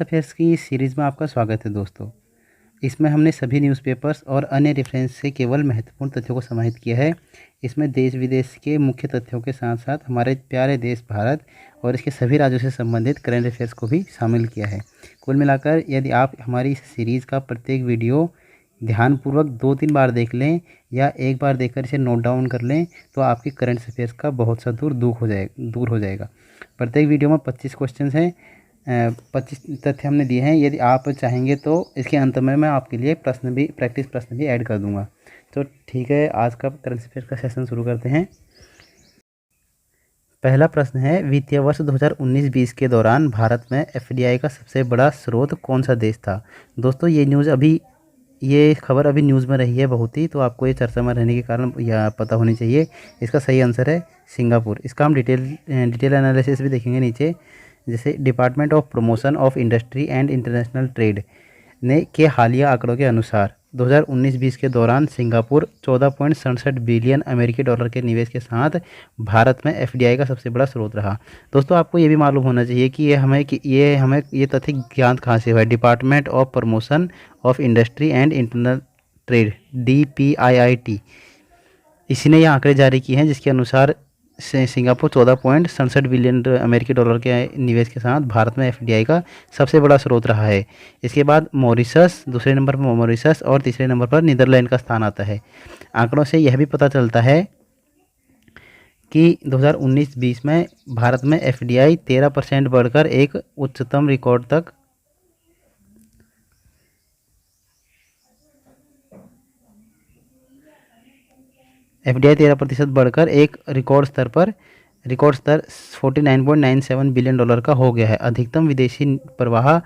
Affairs की series में आपका स्वागत है दोस्तों। इसमें हमने सभी न्यूज़पेपर्स और अन्य रेफरेंस से केवल महत्वपूर्ण तथ्यों को समाहित किया है। इसमें देश विदेश के मुख्य तथ्यों के साथ साथ हमारे प्यारे देश भारत और इसके सभी राज्यों से संबंधित करंट अफेयर्स को भी शामिल किया है। कुल मिलाकर यदि आप हमारी इस सीरीज़ का प्रत्येक वीडियो ध्यानपूर्वक 2-3 बार देख लें या एक बार देखकर इसे नोट डाउन कर लें तो आपकी करंट अफेयर्स का बहुत सा दूर हो जाएगा। प्रत्येक वीडियो में 25 क्वेश्चन हैं। 25 तथ्य हमने दिए हैं। यदि आप चाहेंगे तो इसके अंत में मैं आपके लिए प्रैक्टिस प्रश्न भी ऐड कर दूंगा। तो ठीक है, आज का करंट अफेयर्स का सेशन शुरू करते हैं। पहला प्रश्न है, वित्तीय वर्ष 2019-20 के दौरान भारत में एफडीआई का सबसे बड़ा स्रोत कौन सा देश था? दोस्तों ये खबर अभी न्यूज़ में रही है बहुत ही, तो आपको ये चर्चा में रहने के कारण यह पता होनी चाहिए। इसका सही आंसर है सिंगापुर। इसका हम डिटेल एनालिसिस भी देखेंगे नीचे। जैसे department of promotion of industry and international trade के हालिया आंकड़ों के अनुसार 2019-20 के दौरान सिंगापुर 14.67 बिलियन अमेरिकी डॉलर के निवेश के साथ भारत में एफडीआई का सबसे बड़ा स्रोत रहा। दोस्तों, आपको ये भी मालूम होना चाहिए कि ये तथ्य ज्ञात कहाँ से हुआ है। Department of promotion of industry and internal trade DPIIT, इसी ने ये आंकड़े जारी किए हैं, जिसके अनुसार सिंगापुर 14.67 बिलियन अमेरिकी डॉलर के निवेश के साथ भारत में एफडीआई का सबसे बड़ा स्रोत रहा है। इसके बाद मॉरिशस, दूसरे नंबर पर मॉरिशस और तीसरे नंबर पर नीदरलैंड का स्थान आता है। आंकड़ों से यह भी पता चलता है कि 2019-20 में भारत में एफडीआई 13% बढ़कर एक उच्चतम रिकॉर्ड तक एफडीआई 13% बढ़कर एक रिकॉर्ड स्तर 49.97 बिलियन डॉलर का हो गया है। अधिकतम विदेशी प्रवाह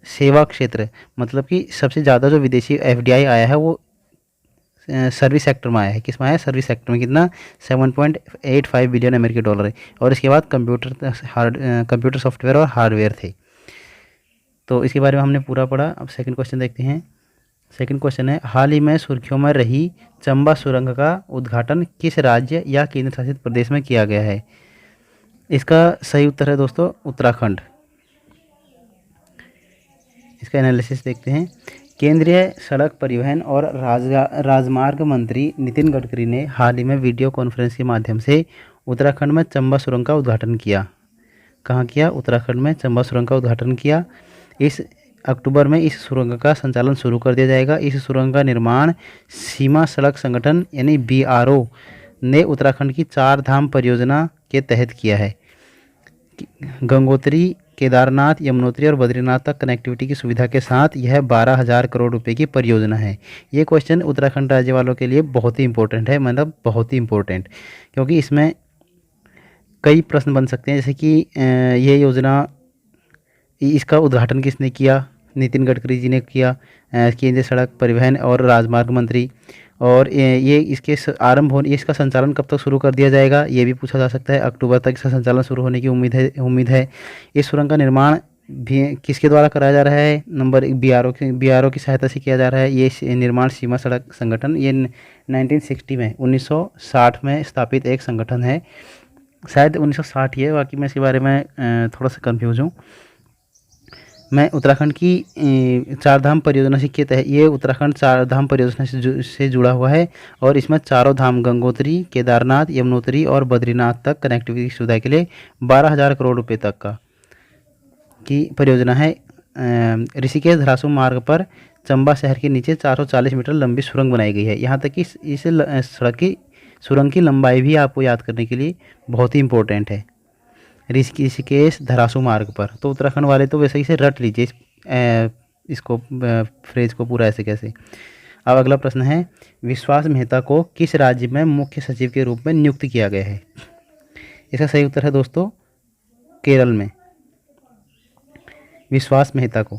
सेवा क्षेत्र, मतलब कि सबसे ज़्यादा जो विदेशी एफडीआई आया है वो सर्विस सेक्टर में आया है। किस में आया है? सर्विस सेक्टर में। कितना? 7.85 बिलियन अमेरिकी डॉलर है। और इसके बाद कंप्यूटर सॉफ्टवेयर और हार्डवेयर थे। तो इसके बारे में हमने पूरा पढ़ा। अब सेकंड क्वेश्चन देखते हैं। सेकंड क्वेश्चन है, हाल ही में सुर्खियों में रही चंबा सुरंग का उद्घाटन किस राज्य या केंद्र शासित प्रदेश में किया गया है? इसका सही उत्तर है दोस्तों उत्तराखंड। इसका एनालिसिस देखते हैं। केंद्रीय सड़क परिवहन और राजमार्ग मंत्री नितिन गडकरी ने हाल ही में वीडियो कॉन्फ्रेंस के माध्यम से उत्तराखंड में चंबा सुरंग का उद्घाटन किया। कहाँ किया? उत्तराखंड में चंबा सुरंग का उद्घाटन किया। इस अक्टूबर में इस सुरंग का संचालन शुरू कर दिया जाएगा। इस सुरंग का निर्माण सीमा सड़क संगठन यानी BRO ने उत्तराखंड की 4 धाम परियोजना के तहत किया है। गंगोत्री, केदारनाथ, यमुनोत्री और बद्रीनाथ तक कनेक्टिविटी की सुविधा के साथ यह 12,000 करोड़ रुपए की परियोजना है। ये क्वेश्चन उत्तराखंड राज्य वालों के लिए बहुत ही इंपॉर्टेंट है, मतलब बहुत ही इंपॉर्टेंट, क्योंकि इसमें कई प्रश्न बन सकते हैं। जैसे कि ये योजना, इसका उद्घाटन किसने किया? नितिन गडकरी जी ने किया, केंद्रीय सड़क परिवहन और राजमार्ग मंत्री। और ये इसका संचालन कब तक शुरू कर दिया जाएगा, ये भी पूछा जा सकता है। अक्टूबर तक इसका संचालन शुरू होने की उम्मीद है। इस सुरंग का निर्माण भी किसके द्वारा कराया जा रहा है? नंबर 1 BRO की सहायता से किया जा रहा है। ये निर्माण सीमा सड़क संगठन, ये 1960 में स्थापित एक संगठन है। शायद 1960 ही है, बाकी मैं इसके बारे में थोड़ा सा कन्फ्यूज हूँ। मैं उत्तराखंड की 4 धाम परियोजना के तहत, ये उत्तराखंड 4 धाम परियोजना से जुड़ा हुआ है और इसमें चारों धाम गंगोत्री, केदारनाथ, यमुनोत्री और बद्रीनाथ तक कनेक्टिविटी सुविधा के लिए 12,000 करोड़ रुपए तक की परियोजना है। ऋषिकेश धरासू मार्ग पर चंबा शहर के नीचे 440 मीटर लंबी सुरंग बनाई गई है। यहाँ तक कि इस सुरंग की लंबाई भी आपको याद करने के लिए बहुत ही इंपॉर्टेंट है। ऋषिकेश धरासू मार्ग पर, तो उत्तराखंड वाले तो वैसे ही से रट लीजिए इसको फ्रेज को पूरा ऐसे कैसे। अब अगला प्रश्न है, विश्वास मेहता को किस राज्य में मुख्य सचिव के रूप में नियुक्त किया गया है? इसका सही उत्तर है दोस्तों केरल में। विश्वास मेहता को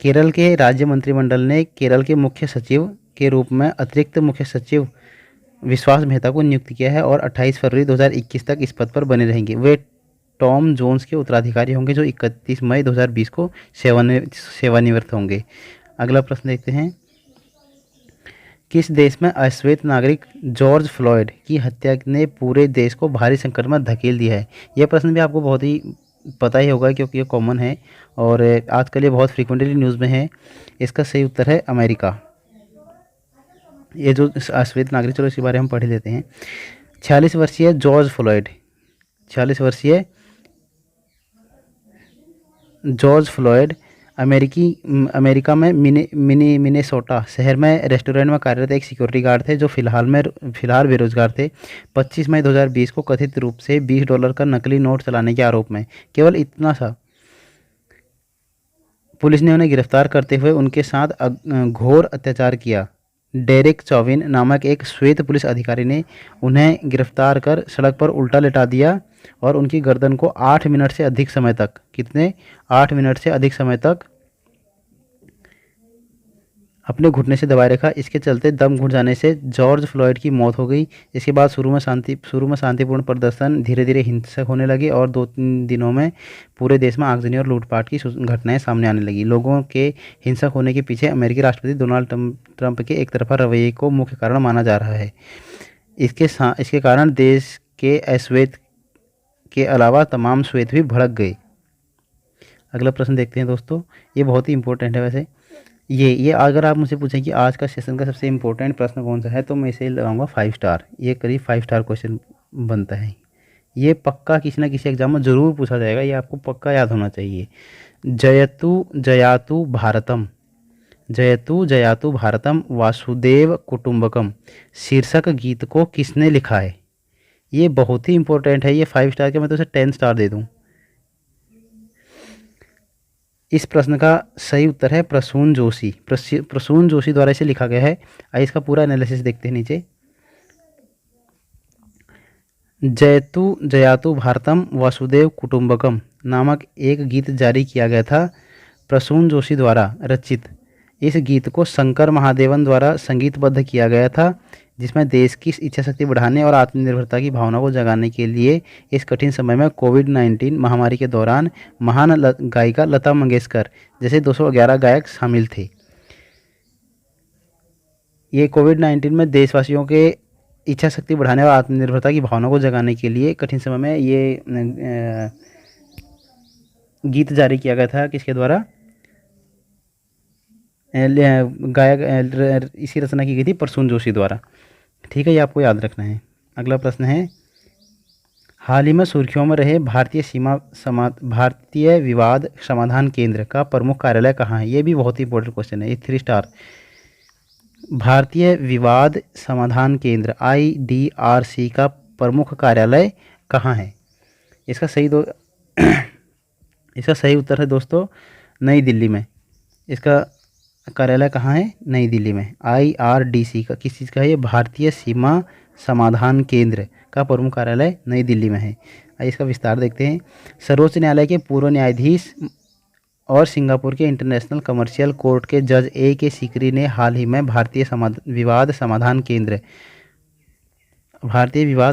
केरल के राज्य मंत्रिमंडल ने केरल के मुख्य सचिव के रूप में अतिरिक्त मुख्य सचिव विश्वास मेहता को नियुक्त किया है और 28 फरवरी 2021 तक इस पद पर बने रहेंगे। वे टॉम जोन्स के उत्तराधिकारी होंगे जो 31 मई 2020 को सेवानिवृत्त होंगे। अगला प्रश्न देखते हैं, किस देश में अश्वेत नागरिक जॉर्ज फ्लॉयड की हत्या ने पूरे देश को भारी संकट में धकेल दिया है? यह प्रश्न भी आपको बहुत ही पता ही होगा क्योंकि ये कॉमन है और आजकल ये बहुत फ्रीक्वेंटली न्यूज़ में है। इसका सही उत्तर है अमेरिका। ये जो अश्वेत नागरिक, चलो इसके बारे में हम पढ़ ही लेते हैं। 46 वर्षीय जॉर्ज फ्लॉयड, 46 वर्षीय जॉर्ज फ्लॉयड अमेरिका में मिनेसोटा शहर में रेस्टोरेंट में कार्यरत एक सिक्योरिटी गार्ड थे जो फिलहाल बेरोजगार थे। 25 मई 2020 को कथित रूप से $20 का नकली नोट चलाने के आरोप में, केवल इतना सा, पुलिस ने उन्हें गिरफ्तार करते हुए उनके साथ घोर अत्याचार किया। डेरेक चौविन नामक एक श्वेत पुलिस अधिकारी ने उन्हें गिरफ्तार कर सड़क पर उल्टा लेटा दिया और उनकी गर्दन को 8 मिनट से अधिक समय तक, कितने, 8 मिनट से अधिक समय तक अपने घुटने से दबाए रखा। इसके चलते दम घुट जाने से जॉर्ज फ्लॉयड की मौत हो गई। इसके बाद शुरू में शांतिपूर्ण प्रदर्शन धीरे धीरे हिंसक होने लगे और 2-3 दिनों में पूरे देश में आगजनी और लूटपाट की घटनाएं सामने आने लगी। लोगों के हिंसक होने के पीछे अमेरिकी राष्ट्रपति डोनाल्ड ट्रंप के एक तरफा रवैये को मुख्य कारण माना जा रहा है। इसके कारण देश के अश्वेत के अलावा तमाम श्वेत भी भड़क गए। अगला प्रश्न देखते हैं दोस्तों, ये बहुत ही इंपॉर्टेंट है। वैसे ये अगर आप मुझसे पूछें कि आज का सेशन का सबसे इम्पोर्टेंट प्रश्न कौन सा है, तो मैं इसे लगाऊंगा 5 स्टार। ये करीब 5 स्टार क्वेश्चन बनता है। ये पक्का किसी ना किसी एग्जाम में ज़रूर पूछा जाएगा, ये आपको पक्का याद होना चाहिए। जयतु जयातु भारतम, जयतु जयातु भारतम वासुदेव कुटुंबकम शीर्षक गीत को किसने लिखा है? ये बहुत ही इंपॉर्टेंट है। ये 5 स्टार के, मैं तो इसे 10 स्टार दे दूँ। इस प्रश्न का सही उत्तर है प्रसून जोशी। प्रसून जोशी द्वारा इसे लिखा गया है। आइए इसका पूरा एनालिसिस देखते हैं नीचे। जयतु जयातु भारतम वासुदेव कुटुंबकम नामक एक गीत जारी किया गया था प्रसून जोशी द्वारा रचित। इस गीत को शंकर महादेवन द्वारा संगीतबद्ध किया गया था, जिसमें देश की इच्छा शक्ति बढ़ाने और आत्मनिर्भरता की भावना को जगाने के लिए इस कठिन समय में कोविड-19 महामारी के दौरान महान गायिका लता मंगेशकर जैसे 211 गायक शामिल थे। ये कोविड-19 में देशवासियों के इच्छा शक्ति बढ़ाने और आत्मनिर्भरता की भावना को जगाने के लिए कठिन समय में ये गीत जारी किया गया था। किसके द्वारा? गायक इसी रचना की गई थी प्रसून जोशी द्वारा। ठीक है, ये आपको याद रखना है। अगला प्रश्न है, हाल ही में सुर्खियों में रहे भारतीय विवाद समाधान केंद्र का प्रमुख कार्यालय कहाँ है? ये भी बहुत ही इंपॉर्टेंट क्वेश्चन है। ये 3 स्टार। भारतीय विवाद समाधान केंद्र IDRC का प्रमुख कार्यालय कहाँ है? इसका सही उत्तर है दोस्तों नई दिल्ली में। इसका कार्यालय कहाँ है? नई दिल्ली में। IRDC का किस चीज़ का है? ये भारतीय सीमा समाधान केंद्र का प्रमुख कार्यालय नई दिल्ली में है। आइए इसका विस्तार देखते हैं। सर्वोच्च न्यायालय के पूर्व न्यायाधीश और सिंगापुर के इंटरनेशनल कमर्शियल कोर्ट के जज AK सीकरी ने हाल ही में भारतीय विवाद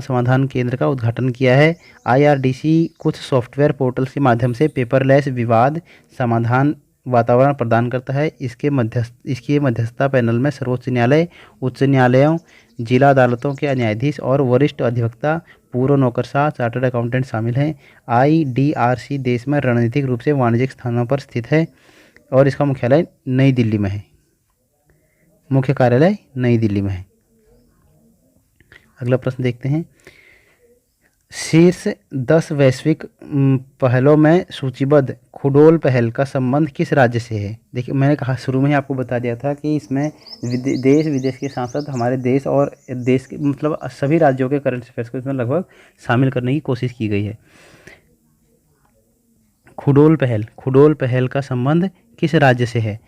समाधान केंद्र का उद्घाटन किया है। IRDC कुछ सॉफ्टवेयर पोर्टल्स के माध्यम से पेपरलेस विवाद समाधान वातावरण प्रदान करता है। इसके मध्यस्थता पैनल में सर्वोच्च न्यायालय, उच्च न्यायालयों, जिला अदालतों के न्यायाधीश और वरिष्ठ अधिवक्ता, पूर्व नौकरशाह, चार्टर्ड अकाउंटेंट शामिल हैं। IDRC देश में रणनीतिक रूप से वाणिज्यिक स्थानों पर स्थित है और इसका मुख्यालय नई दिल्ली में है। मुख्य कार्यालय नई दिल्ली में है। अगला प्रश्न देखते हैं। शीर्ष 10 वैश्विक पहलों में सूचीबद्ध खुडोल पहल का संबंध किस राज्य से है? देखिए, मैंने कहा शुरू में ही आपको बता दिया था कि इसमें देश विदेश के साथ साथ हमारे देश और देश के मतलब सभी राज्यों के करंट अफेयर्स को इसमें लगभग शामिल करने की कोशिश की गई है। खुडोल पहल का संबंध किस राज्य से है?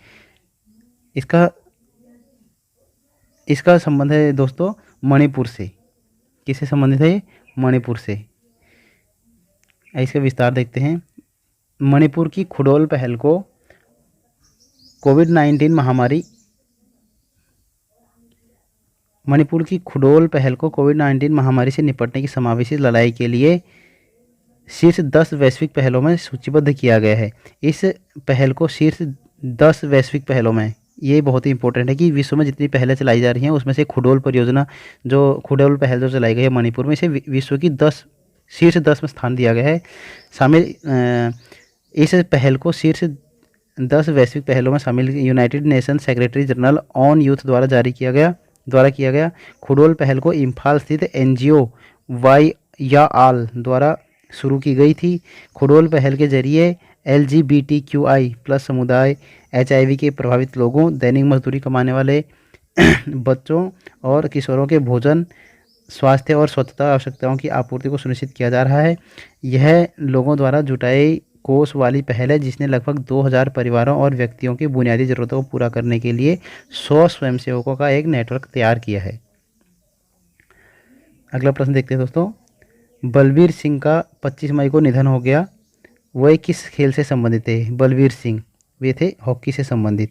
इसका संबंध है दोस्तों मणिपुर से। किससे संबंधित है ये? मणिपुर से। इसका विस्तार देखते हैं। मणिपुर की खुडोल पहल को कोविड-19 महामारी से निपटने की समावेशी लड़ाई के लिए शीर्ष 10 वैश्विक पहलों में सूचीबद्ध किया गया है। इस पहल को शीर्ष 10 वैश्विक पहलों में, ये बहुत ही इंपॉर्टेंट है कि विश्व में जितनी पहलें चलाई जा रही हैं उसमें से खुडोल पहल जो चलाई गई है मणिपुर में, इसे विश्व की 10 शीर्ष 10 में स्थान दिया गया है। शामिल इस पहल को शीर्ष 10 वैश्विक पहलों में शामिल United nation secretary general on youth द्वारा किया गया। खुडोल पहल को इम्फाल स्थित एनजीओ वाई या आल द्वारा शुरू की गई थी। खुडोल पहल के जरिए LGBTQI+ समुदाय, HIV के प्रभावित लोगों, दैनिक मजदूरी कमाने वाले बच्चों और किशोरों के भोजन, स्वास्थ्य और स्वच्छता आवश्यकताओं की आपूर्ति को सुनिश्चित किया जा रहा है। यह लोगों द्वारा जुटाई कोष वाली पहल है जिसने लगभग 2000 परिवारों और व्यक्तियों की बुनियादी ज़रूरतों को पूरा करने के लिए 100 स्वयंसेवकों का एक नेटवर्क तैयार किया है। अगला प्रश्न देखते हैं दोस्तों। बलबीर सिंह का 25 मई को निधन हो गया। वह किस खेल से संबंधित थे? बलबीर सिंह वे थे हॉकी से संबंधित।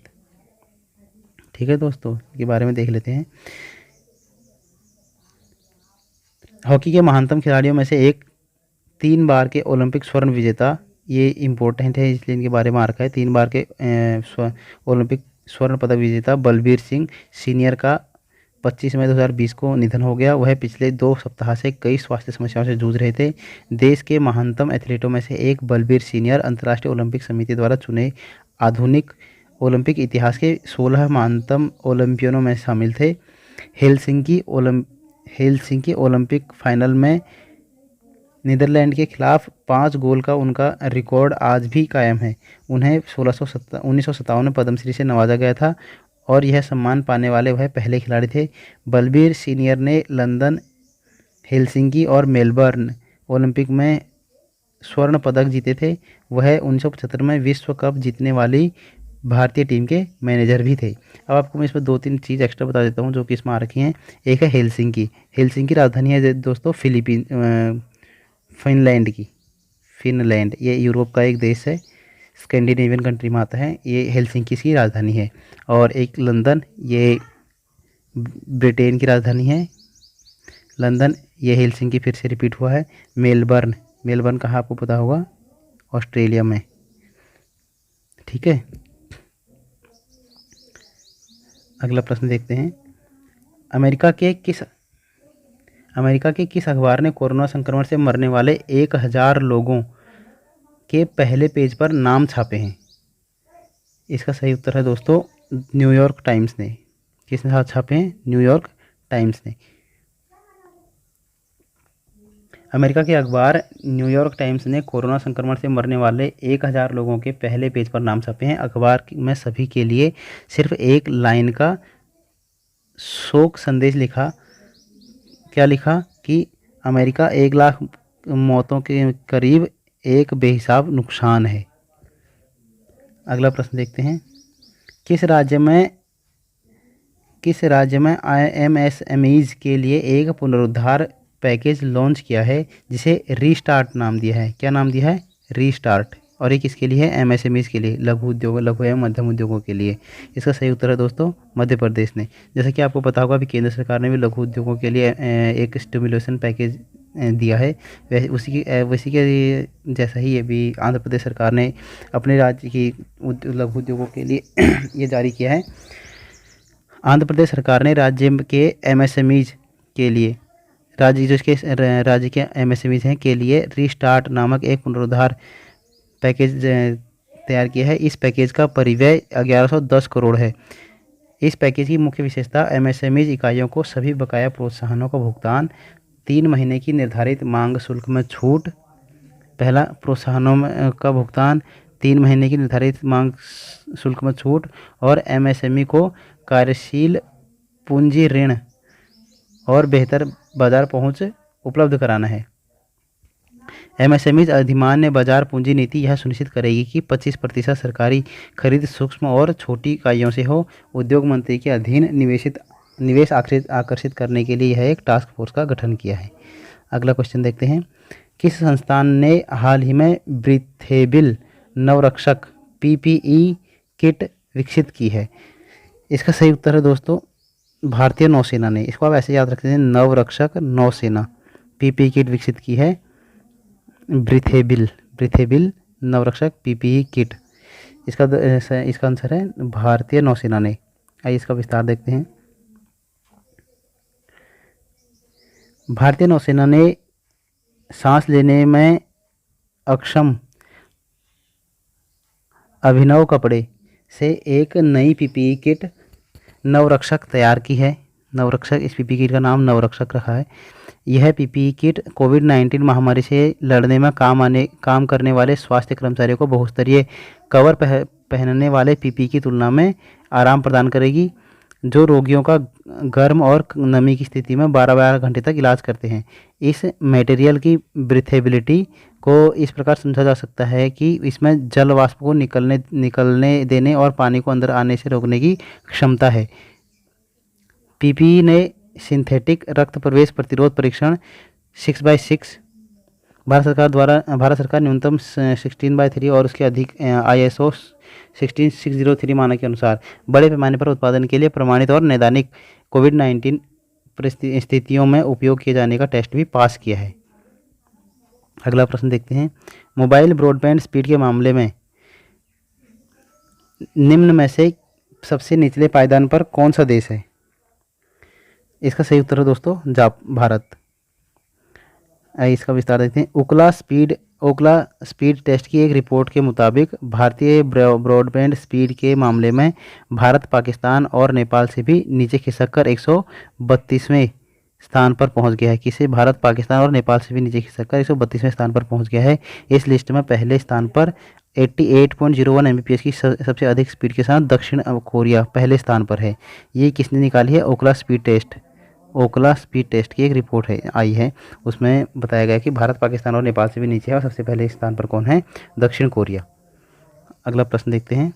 ठीक है दोस्तों, के बारे में देख लेते हैं। हॉकी के महानतम खिलाड़ियों में से एक, 3 बार के ओलंपिक स्वर्ण विजेता, ये इम्पोर्टेंट है इसलिए इनके बारे में आ रखा है। 3 बार के ओलंपिक स्वर्ण पदक विजेता बलबीर सिंह सीनियर का 25 मई 2020 को निधन हो गया। वह पिछले 2 सप्ताह से कई स्वास्थ्य समस्याओं से जूझ रहे थे। देश के महानतम एथलीटों में से एक बलबीर सीनियर अंतर्राष्ट्रीय ओलंपिक समिति द्वारा चुने आधुनिक ओलंपिक इतिहास के 16 महानतम ओलंपियनों में शामिल थे। हेलसिंकी ओलंपिक फाइनल में नीदरलैंड के खिलाफ 5 गोल का उनका रिकॉर्ड आज भी कायम है। उन्हें 1957 में पद्मश्री से नवाजा गया था और यह सम्मान पाने वाले वह पहले खिलाड़ी थे। बलबीर सीनियर ने लंदन, हेलसिंकी और मेलबर्न ओलंपिक में स्वर्ण पदक जीते थे। वह 1975 में विश्व कप जीतने वाली भारतीय टीम के मैनेजर भी थे। अब आपको मैं इसमें 2-3 चीज़ एक्स्ट्रा बता देता हूँ जो कि इसमें आ रखी हैं। एक है हेलसिंकी राजधानी है दोस्तों फिनलैंड। ये यूरोप का एक देश है, स्कैंडिनेवियन कंट्री में आता है। ये हेलसिंकी की राजधानी है। और एक लंदन, ये ब्रिटेन की राजधानी है लंदन। ये हेलसिंकी फिर से रिपीट हुआ है। मेलबर्न कहाँ आपको पता होगा? ऑस्ट्रेलिया में। ठीक है, अगला प्रश्न देखते हैं। अमेरिका के किस अखबार ने कोरोना संक्रमण से मरने वाले 1000 लोगों के पहले पेज पर नाम छापे हैं? इसका सही उत्तर है दोस्तों न्यूयॉर्क टाइम्स ने। किसने साथ छापे हैं? न्यूयॉर्क टाइम्स ने। अमेरिका के अखबार न्यूयॉर्क टाइम्स ने कोरोना संक्रमण से मरने वाले 1000 लोगों के पहले पेज पर नाम छापे हैं। अखबार में सभी के लिए सिर्फ एक लाइन का शोक संदेश लिखा। क्या लिखा? कि अमेरिका 1 लाख मौतों के करीब एक बेहिसाब नुकसान है। अगला प्रश्न देखते हैं। किस राज्य में MSMEs के लिए एक पुनरुद्धार पैकेज लॉन्च किया है जिसे रीस्टार्ट नाम दिया है? क्या नाम दिया है? रीस्टार्ट। और ये किसके लिए है? MSMEs के लिए, लघु एवं मध्यम उद्योगों के लिए। इसका सही उत्तर है दोस्तों मध्य प्रदेश ने। जैसे कि आपको पता होगा अभी केंद्र सरकार ने भी लघु उद्योगों के लिए एक स्टिमुलेशन पैकेज दिया है। उसी के जैसा ही ये भी आंध्र प्रदेश सरकार ने अपने राज्य की लघु उद्योगों के लिए ये जारी किया है। आंध्र प्रदेश सरकार ने राज्य के MSMEs के लिए राज्य के MSMEs हैं के लिए रीस्टार्ट नामक एक पुनरुद्धार पैकेज तैयार किया है। इस पैकेज का परिव्यय 1110 करोड़ है। इस पैकेज की मुख्य विशेषता MSMEs इकाइयों को सभी बकाया प्रोत्साहनों का भुगतान, 3 महीने की निर्धारित मांग शुल्क में छूट, पहला प्रोत्साहनों का भुगतान, 3 महीने की निर्धारित मांग शुल्क में छूट और MSME को कार्यशील पूंजी ऋण और बेहतर बाजार पहुंच उपलब्ध कराना है। MSMEs अधिनियम ने बाजार पूंजी नीति यह सुनिश्चित करेगी कि 25% सरकारी खरीद सूक्ष्म और छोटी इकाइयों से हो। उद्योग मंत्री के अधीन निवेश आकर्षित करने के लिए यह एक टास्क फोर्स का गठन किया है। अगला क्वेश्चन देखते हैं। किस संस्थान ने हाल ही में ब्रीथेबल नवरक्षक PPE किट विकसित की है? इसका सही उत्तर है दोस्तों भारतीय नौसेना ने। इसको आप ऐसे याद रखते हैं, नवरक्षक नौसेना PPE किट विकसित की है। ब्रीथेबल नवरक्षक PPE किट, इसका आंसर है भारतीय नौसेना ने। आइए इसका विस्तार देखते हैं। भारतीय नौसेना ने सांस लेने में अक्षम अभिनव कपड़े से एक नई पीपीई किट नवरक्षक तैयार की है। नवरक्षक, इस पीपीई किट का नाम नवरक्षक रखा है। यह पीपीई किट कोविड-19 महामारी से लड़ने में काम करने वाले स्वास्थ्य कर्मचारियों को बहुस्तरीय कवर पहनने वाले पीपीई की तुलना में आराम प्रदान करेगी, जो रोगियों का गर्म और नमी की स्थिति में 12-12 घंटे तक इलाज करते हैं। इस मटेरियल की ब्रीथेबिलिटी को इस प्रकार समझा जा सकता है कि इसमें जल वाष्प को निकलने देने और पानी को अंदर आने से रोकने की क्षमता है। पीपीई ने सिंथेटिक रक्त प्रवेश प्रतिरोध परीक्षण 6/6 भारत सरकार न्यूनतम 16/3 और उसके अधिक ISO 16603 मानक के अनुसार बड़े पैमाने पर उत्पादन के लिए प्रमाणित और नैदानिक कोविड-19 परिस्थितियों में उपयोग किए जाने का टेस्ट भी पास किया है। अगला प्रश्न देखते हैं। मोबाइल ब्रॉडबैंड स्पीड के मामले में निम्न में से सबसे निचले पायदान पर कौन सा देश है? इसका सही उत्तर है दोस्तों भारत। इसका विस्तार देखते हैं। ओकला स्पीड टेस्ट की एक रिपोर्ट के मुताबिक भारतीय ब्रॉडबैंड स्पीड के मामले में भारत पाकिस्तान और नेपाल से भी नीचे खिसककर 132वें स्थान पर पहुंच गया है। किसे? भारत पाकिस्तान और नेपाल से भी नीचे खिसककर 132वें स्थान पर पहुंच गया है। इस लिस्ट में पहले स्थान पर 88.01 Mbps की सबसे अधिक स्पीड के साथ दक्षिण कोरिया पहले स्थान पर है। ये किसने निकाली है? ओकला स्पीड टेस्ट की एक रिपोर्ट आई है, उसमें बताया गया कि भारत पाकिस्तान और नेपाल से भी नीचे है और सबसे पहले स्थान पर कौन है? दक्षिण कोरिया। अगला प्रश्न देखते हैं।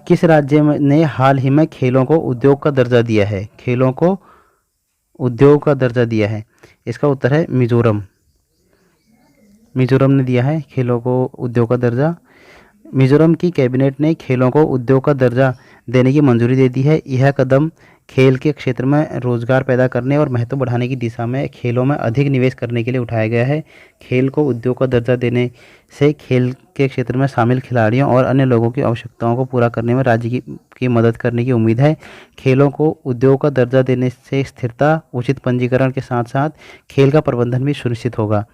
किस राज्य ने हाल ही में खेलों को उद्योग का दर्जा दिया है? खेलों को उद्योग का दर्जा दिया है। इसका उत्तर है मिजोरम ने दिया है खेलों को उद्योग का दर्जा। मिजोरम की कैबिनेट ने खेलों को उद्योग का दर्जा देने की मंजूरी दे दी है। यह कदम खेल के क्षेत्र में रोजगार पैदा करने और महत्व बढ़ाने की दिशा में खेलों में अधिक निवेश करने के लिए उठाया गया है। खेल को उद्योग का दर्जा देने से खेल के क्षेत्र में शामिल खिलाड़ियों और अन्य लोगों की आवश्यकताओं को पूरा करने में राज्य की मदद करने की उम्मीद है। खेलों को उद्योग का दर्जा देने से स्थिरता, उचित पंजीकरण के साथ साथ खेल का प्रबंधन भी सुनिश्चित होगा।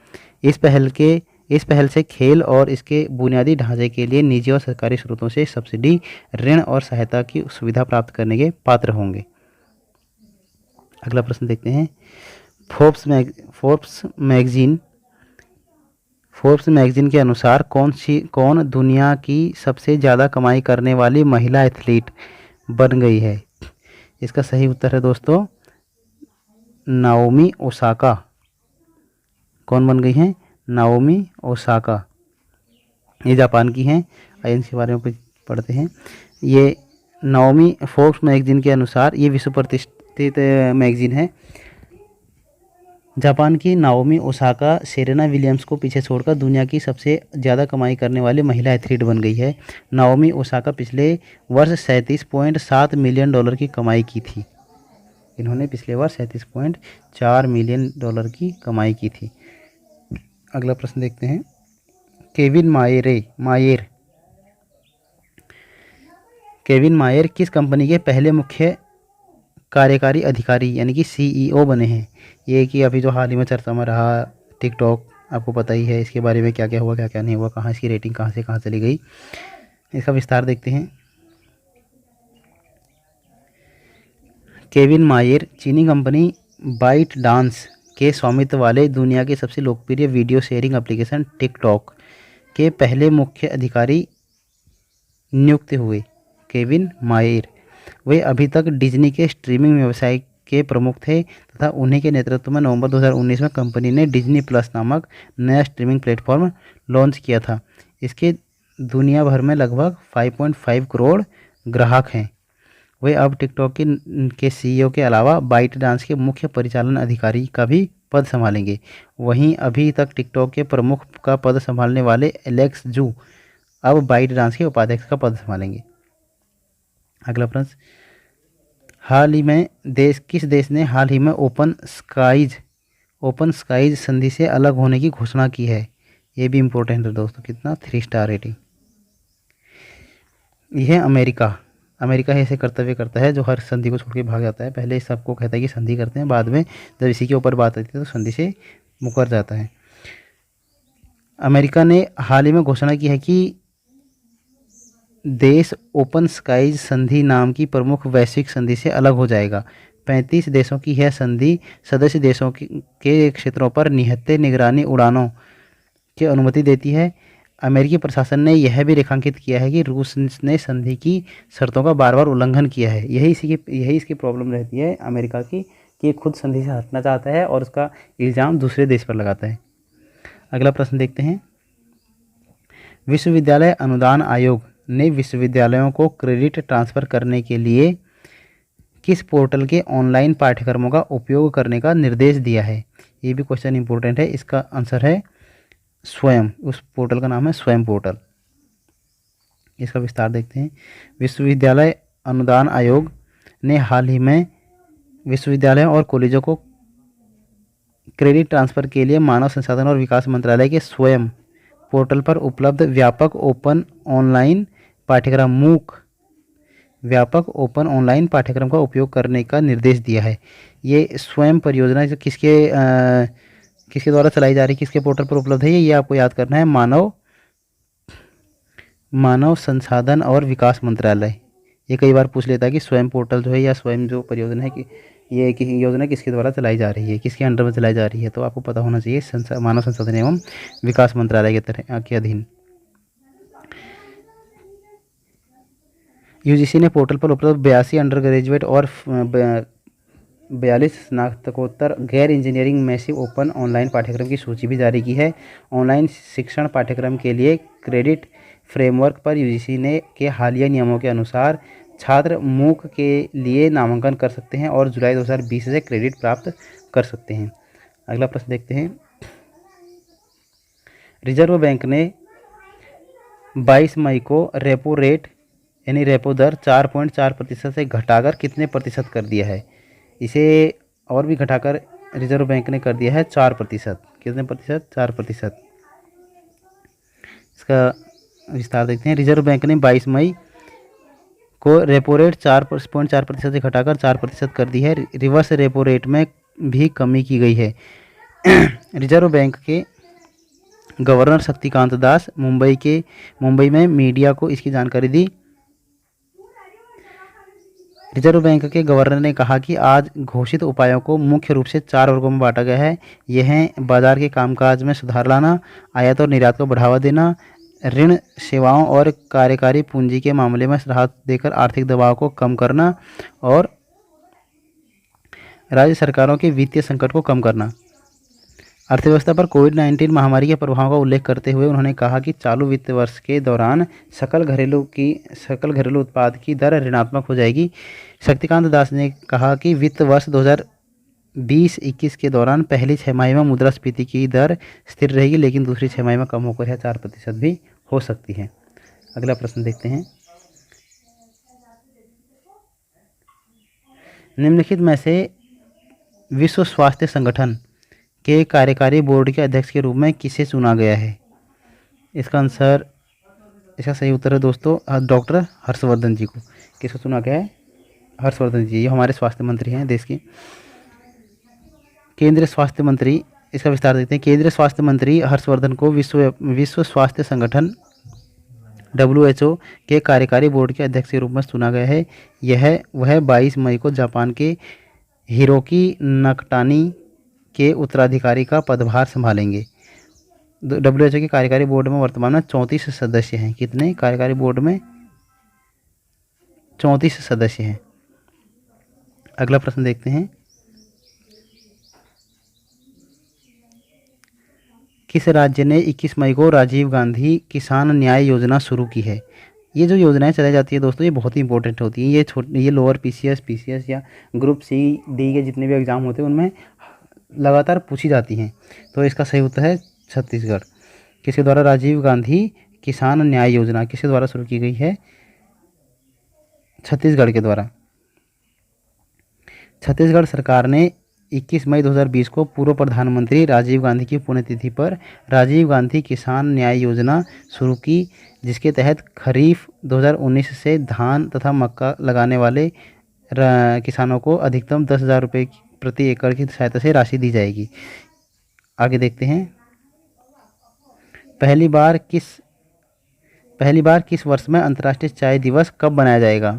इस पहल से खेल और इसके बुनियादी ढांचे के लिए निजी और सरकारी स्रोतों से सब्सिडी, ऋण और सहायता की सुविधा प्राप्त करने के पात्र होंगे। अगला प्रश्न देखते हैं। फोर्ब्स मैगजीन के अनुसार कौन दुनिया की सबसे ज़्यादा कमाई करने वाली महिला एथलीट बन गई है? इसका सही उत्तर है दोस्तों नाओमी ओसाका। कौन बन गई हैं? Naomi Osaka. ये जापान की हैं। आइए इनके बारे में पढ़ते हैं। ये नाओमी फोर्ब्स मैगजीन के अनुसार ये विश्व प्रतिष्ठित मैगजीन है। जापान की नाओमी ओसाका सेरेना विलियम्स को पीछे छोड़कर दुनिया की सबसे ज़्यादा कमाई करने वाली महिला एथलीट बन गई है। नाओमी ओसाका पिछले वर्ष $37.7 मिलियन की कमाई की थी। इन्होंने पिछले वर्ष $37.4 मिलियन की कमाई की थी। अगला प्रश्न देखते हैं। केविन मायर किस कंपनी के पहले मुख्य कार्यकारी अधिकारी यानी कि CEO बने हैं? ये कि अभी जो हाल ही में चर्चा में रहा टिकटॉक, आपको पता ही है इसके बारे में क्या क्या हुआ, क्या क्या नहीं हुआ, कहाँ इसकी रेटिंग कहाँ से कहाँ चली गई। इसका विस्तार देखते हैं। केविन मायर चीनी कंपनी बाइट डांस के स्वामित्व वाले दुनिया के सबसे लोकप्रिय वीडियो शेयरिंग एप्लीकेशन टिकटॉक के पहले मुख्य अधिकारी नियुक्त हुए। केविन मायर वे अभी तक डिज्नी के स्ट्रीमिंग व्यवसाय के प्रमुख थे तथा उन्हीं के नेतृत्व में नवंबर 2019 में कंपनी ने डिज्नी प्लस नामक नया स्ट्रीमिंग प्लेटफॉर्म लॉन्च किया था। इसके दुनिया भर में लगभग 5.5 करोड़ ग्राहक हैं। वे अब टिकटॉक के CEO के अलावा बाइट डांस के मुख्य परिचालन अधिकारी का भी पद संभालेंगे। वहीं अभी तक टिकटॉक के प्रमुख का पद संभालने वाले एलेक्स जू अब बाइट डांस के उपाध्यक्ष का पद संभालेंगे। अगला प्रश्न। किस देश ने हाल ही में ओपन स्काईज संधि से अलग होने की घोषणा की है? ये भी इम्पोर्टेंट है दोस्तों। कितना? 3 स्टार रेटिंग। यह अमेरिका ऐसे कर्तव्य करता है जो हर संधि को छोड़ के भाग जाता है। पहले सबको कहता है कि संधि करते हैं, बाद में जब इसी के ऊपर बात आती है तो संधि से मुकर जाता है। अमेरिका ने हाल ही में घोषणा की है कि देश ओपन स्काईज संधि नाम की प्रमुख वैश्विक संधि से अलग हो जाएगा। 35 देशों की यह संधि सदस्य देशों के क्षेत्रों पर निहत्थे निगरानी उड़ानों की अनुमति देती है। अमेरिकी प्रशासन ने यह भी रेखांकित किया है कि रूस ने संधि की शर्तों का बार बार उल्लंघन किया है। यही इसकी प्रॉब्लम रहती है अमेरिका की, कि ये खुद संधि से हटना चाहता है और उसका इल्ज़ाम दूसरे देश पर लगाता है। अगला प्रश्न देखते हैं। विश्वविद्यालय अनुदान आयोग ने विश्वविद्यालयों को क्रेडिट ट्रांसफ़र करने के लिए किस पोर्टल के ऑनलाइन पाठ्यक्रमों का उपयोग करने का निर्देश दिया है? ये भी क्वेश्चन इंपॉर्टेंट है। इसका आंसर है स्वयं। उस पोर्टल का नाम है स्वयं पोर्टल। इसका विस्तार देखते हैं। विश्वविद्यालय अनुदान आयोग ने हाल ही में विश्वविद्यालयों और कॉलेजों को क्रेडिट ट्रांसफ़र के लिए मानव संसाधन और विकास मंत्रालय के स्वयं पोर्टल पर उपलब्ध व्यापक ओपन ऑनलाइन पाठ्यक्रम मूक व्यापक ओपन ऑनलाइन पाठ्यक्रम का उपयोग करने का निर्देश दिया है। ये स्वयं परियोजना जो किसके द्वारा चलाई जा रही है, किसके पोर्टल पर उपलब्ध है, ये आपको याद करना है। मानव संसाधन और विकास मंत्रालय। ये कई बार पूछ लेता है कि स्वयं पोर्टल जो है या स्वयं जो परियोजना है कि ये योजना किसके द्वारा चलाई जा रही है, किसके अंडर में चलाई जा रही है, तो आपको पता होना चाहिए मानव संसाधन एवं विकास मंत्रालय के अधीन। यूजीसी ने पोर्टल पर उपलब्ध 82 अंडर ग्रेजुएट और 42 स्नातकोत्तर गैर इंजीनियरिंग मैसिव ओपन ऑनलाइन पाठ्यक्रम की सूची भी जारी की है। ऑनलाइन शिक्षण पाठ्यक्रम के लिए क्रेडिट फ्रेमवर्क पर यूजीसी ने के हालिया नियमों के अनुसार छात्र मूक के लिए नामांकन कर सकते हैं और जुलाई 2020 से क्रेडिट प्राप्त कर सकते हैं। अगला प्रश्न देखते हैं। रिजर्व बैंक ने 22 मई को रेपो रेट यानी रेपो दर 4.4% से घटाकर कितने प्रतिशत कर दिया है? इसे और भी घटाकर रिजर्व बैंक ने कर दिया है 4%। कितने प्रतिशत? 4%। इसका विस्तार देखते हैं। रिजर्व बैंक ने 22 मई को रेपो रेट 4.4% से घटाकर 4% कर दी है। रिवर्स रेपो रेट में भी कमी की गई है। रिजर्व बैंक के गवर्नर शक्तिकांत दास मुंबई में मीडिया को इसकी जानकारी दी। रिजर्व बैंक के गवर्नर ने कहा कि आज घोषित उपायों को मुख्य रूप से 4 वर्गों में बांटा गया है। यह हैं बाजार के कामकाज में सुधार लाना, आयात और निर्यात को बढ़ावा देना, ऋण सेवाओं और कार्यकारी पूंजी के मामले में राहत देकर आर्थिक दबाव को कम करना और राज्य सरकारों के वित्तीय संकट को कम करना। अर्थव्यवस्था पर कोविड-19 महामारी के प्रभाव का उल्लेख करते हुए उन्होंने कहा कि चालू वित्त वर्ष के दौरान सकल घरेलू उत्पाद की दर ऋणात्मक हो जाएगी। शक्तिकांत दास ने कहा कि वित्त वर्ष 2020-21 के दौरान पहली छमाही में मुद्रास्फीति की दर स्थिर रहेगी, लेकिन दूसरी छमाही में कम होकर 4% भी हो सकती है। अगला प्रश्न देखते हैं। निम्नलिखित में से विश्व स्वास्थ्य संगठन के कार्यकारी बोर्ड के अध्यक्ष के रूप में किसे चुना गया है? इसका सही उत्तर है दोस्तों डॉक्टर हर्षवर्धन जी को। किसको चुना गया है? हर्षवर्धन जी। ये हमारे स्वास्थ्य मंत्री हैं देश के। केंद्रीय स्वास्थ्य मंत्री, इसका विस्तार देखते हैं। केंद्रीय स्वास्थ्य मंत्री हर्षवर्धन को विश्व स्वास्थ्य संगठन WHO के कार्यकारी बोर्ड के अध्यक्ष के रूप में चुना गया है। वह 22 मई को जापान के हिरोकी नकटानी के उत्तराधिकारी का पदभार संभालेंगे। WHO के कार्यकारी बोर्ड में वर्तमान में 34 सदस्य हैं। कितने कार्यकारी बोर्ड में? 34 सदस्य हैं। अगला प्रश्न देखते हैं। किस राज्य ने 21 मई को राजीव गांधी किसान न्याय योजना शुरू की है? ये जो योजनाएं चलाई जाती है दोस्तों, ये बहुत ही इंपॉर्टेंट होती हैं। ये लोअर PCS या ग्रुप C-D के जितने भी एग्जाम होते हैं उनमें लगातार पूछी जाती हैं। तो इसका सही उत्तर है छत्तीसगढ़। किसके द्वारा राजीव गांधी किसान न्याय योजना किसके द्वारा शुरू की गई है? छत्तीसगढ़ के द्वारा। छत्तीसगढ़ सरकार ने 21 मई 2020 को पूर्व प्रधानमंत्री राजीव गांधी की पुण्यतिथि पर राजीव गांधी किसान न्याय योजना शुरू की, जिसके तहत खरीफ 2019 से धान तथा मक्का लगाने वाले किसानों को अधिकतम 10,000 रुपये प्रति एकड़ की सहायता से राशि दी जाएगी। आगे देखते हैं। पहली बार किस वर्ष में अंतर्राष्ट्रीय चाय दिवस कब मनाया जाएगा?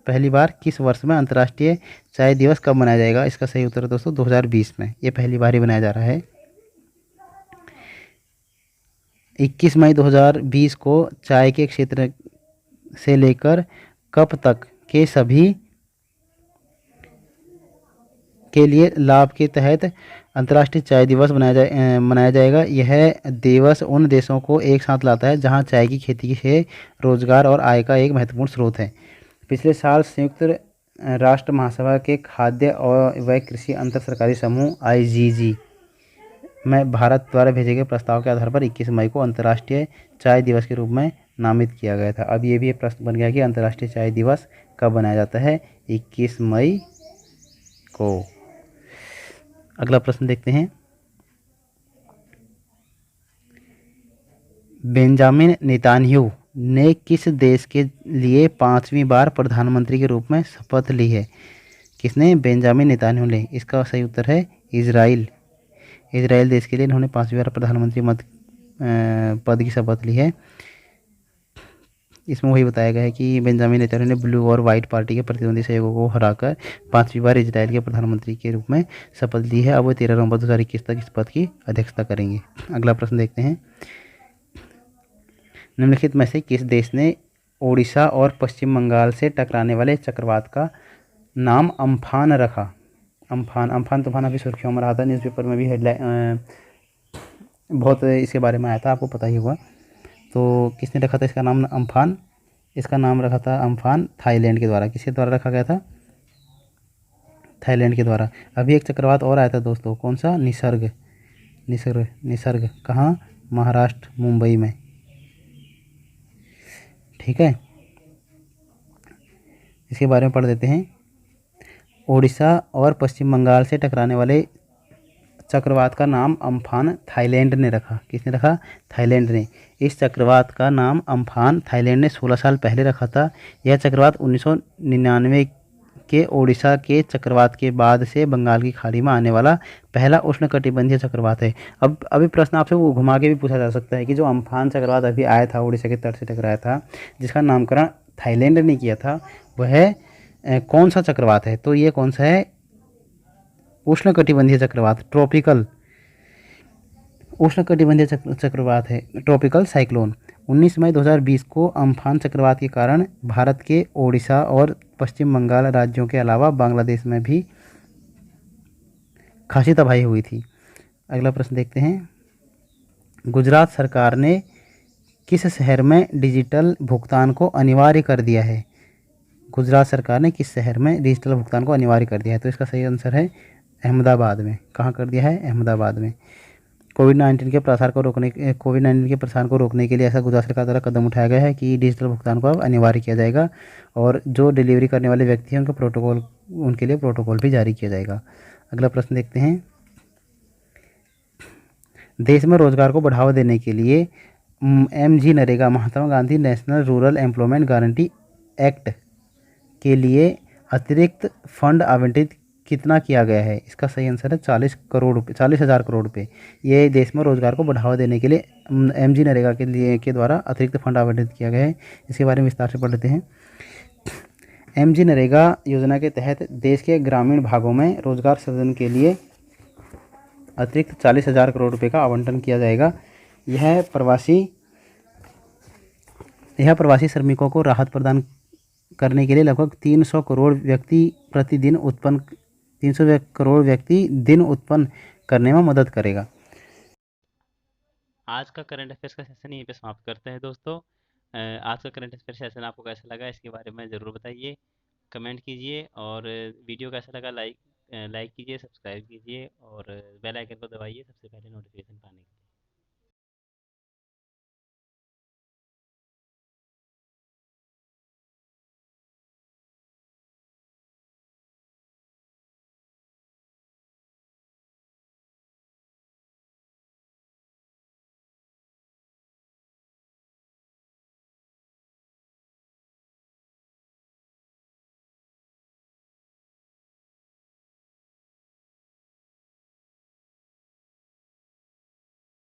पहली बार किस वर्ष में अंतर्राष्ट्रीय चाय दिवस कब मनाया जाएगा? इसका सही उत्तर है दोस्तों 2020 में। ये पहली बार ही मनाया जा रहा है। 21 मई 2020 को चाय के क्षेत्र से लेकर कप तक के सभी के लिए लाभ के तहत अंतर्राष्ट्रीय चाय दिवस मनाया जाएगा। यह दिवस उन देशों को एक साथ लाता है जहां चाय की खेती से रोजगार और आय का एक महत्वपूर्ण स्रोत है। पिछले साल संयुक्त राष्ट्र महासभा के खाद्य और व कृषि अंतर सरकारी समूह IGG में भारत द्वारा भेजे गए प्रस्ताव के आधार पर 21 मई को अंतर्राष्ट्रीय चाय दिवस के रूप में नामित किया गया था। अब ये भी प्रश्न बन गया कि अंतर्राष्ट्रीय चाय दिवस कब मनाया जाता है? 21 मई को। अगला प्रश्न देखते हैं। बेंजामिन नेतान्याहू ने किस देश के लिए 5वीं बार प्रधानमंत्री के रूप में शपथ ली है? किसने? बेंजामिन नेतान्याहू ने। इसका सही उत्तर है इजराइल। इजराइल देश के लिए इन्होंने 5वीं बार प्रधानमंत्री पद की शपथ ली है। इसमें वही बताया गया है कि बेंजामिन नेतान्याहू ने ब्लू और वाइट पार्टी के प्रतिद्वंदी सहयोगों को हराकर 5वीं बार इजराइल के प्रधानमंत्री के रूप में शपथ ली है। अब वो 13 नवंबर 2021 तक इस पद की अध्यक्षता करेंगे। अगला प्रश्न देखते हैं। निम्नलिखित में से किस देश ने ओडिशा और पश्चिम बंगाल से टकराने वाले चक्रवात का नाम अम्फान रखा? अम्फान तूफान अभी सुर्खियों में रहा था, न्यूज़पेपर में भी हेडलाइन बहुत इसके बारे में आया था, आपको पता ही होगा। तो किसने रखा था इसका नाम अम्फान? इसका नाम रखा था अम्फान थाईलैंड के द्वारा। किसके द्वारा रखा गया था? थाईलैंड के द्वारा। अभी एक चक्रवात और आया था दोस्तों, कौन सा? निसर्ग। कहाँ? महाराष्ट्र, मुंबई में। ठीक है, इसके बारे में पढ़ देते हैं। ओडिशा और पश्चिम बंगाल से टकराने वाले चक्रवात का नाम अम्फान थाईलैंड ने रखा। किसने रखा? थाईलैंड ने। इस चक्रवात का नाम अम्फान थाईलैंड ने 16 साल पहले रखा था। यह चक्रवात 1999 के ओडिशा के चक्रवात के बाद से बंगाल की खाड़ी में आने वाला पहला उष्णकटिबंधीय चक्रवात है। अब अभी प्रश्न आपसे वो घुमा के भी पूछा जा सकता है कि जो अम्फान चक्रवात अभी आया था, ओडिशा के तट से टकराया था, जिसका नामकरण थाईलैंड ने किया था, वह कौन सा चक्रवात है? तो ये कौन सा है? उष्णकटिबंधीय चक्रवात, ट्रॉपिकल उष्णकटिबंधीय चक्रवात है, ट्रॉपिकल साइक्लोन। 19 मई 2020 को अम्फान चक्रवात के कारण भारत के ओडिशा और पश्चिम बंगाल राज्यों के अलावा बांग्लादेश में भी खासी तबाही हुई थी। अगला प्रश्न देखते हैं। गुजरात सरकार ने किस शहर में डिजिटल भुगतान को अनिवार्य कर दिया है? गुजरात सरकार ने किस शहर में डिजिटल भुगतान को अनिवार्य कर दिया है? तो इसका सही आंसर है अहमदाबाद में। कहाँ कर दिया है? अहमदाबाद में। कोविड-19 के प्रसार को रोकने के लिए ऐसा गुजरात सरकार द्वारा कदम उठाया गया है कि डिजिटल भुगतान को अब अनिवार्य किया जाएगा और जो डिलीवरी करने वाले व्यक्ति हैं उनके लिए प्रोटोकॉल भी जारी किया जाएगा। अगला प्रश्न देखते हैं। देश में रोजगार को बढ़ावा देने के लिए MG NREGA, Mahatma Gandhi national rural employment guarantee act के लिए अतिरिक्त फंड आवंटित कितना किया गया है? इसका सही आंसर है 40,000 करोड़ रुपये। ये देश में रोजगार को बढ़ावा देने के लिए MG नरेगा के द्वारा अतिरिक्त फंड आवंटित किया गया है। इसके बारे में विस्तार से पढ़ लेते हैं। MG नरेगा योजना के तहत देश के ग्रामीण भागों में रोजगार सृजन के लिए अतिरिक्त 40,000 करोड़ रुपये का आवंटन किया जाएगा। यह प्रवासी श्रमिकों को राहत प्रदान करने के लिए लगभग 300 करोड़ व्यक्ति दिन उत्पन्न करने में मदद करेगा। आज का करंट अफेयर्स का सेशन यहीं पे समाप्त करते हैं दोस्तों। आज का करंट अफेयर सेशन आपको कैसा लगा इसके बारे में ज़रूर बताइए, कमेंट कीजिए और वीडियो कैसा लगा लाइक कीजिए, सब्सक्राइब कीजिए और बेल आइकन को दबाइए सबसे पहले नोटिफिकेशन पाने के लिए।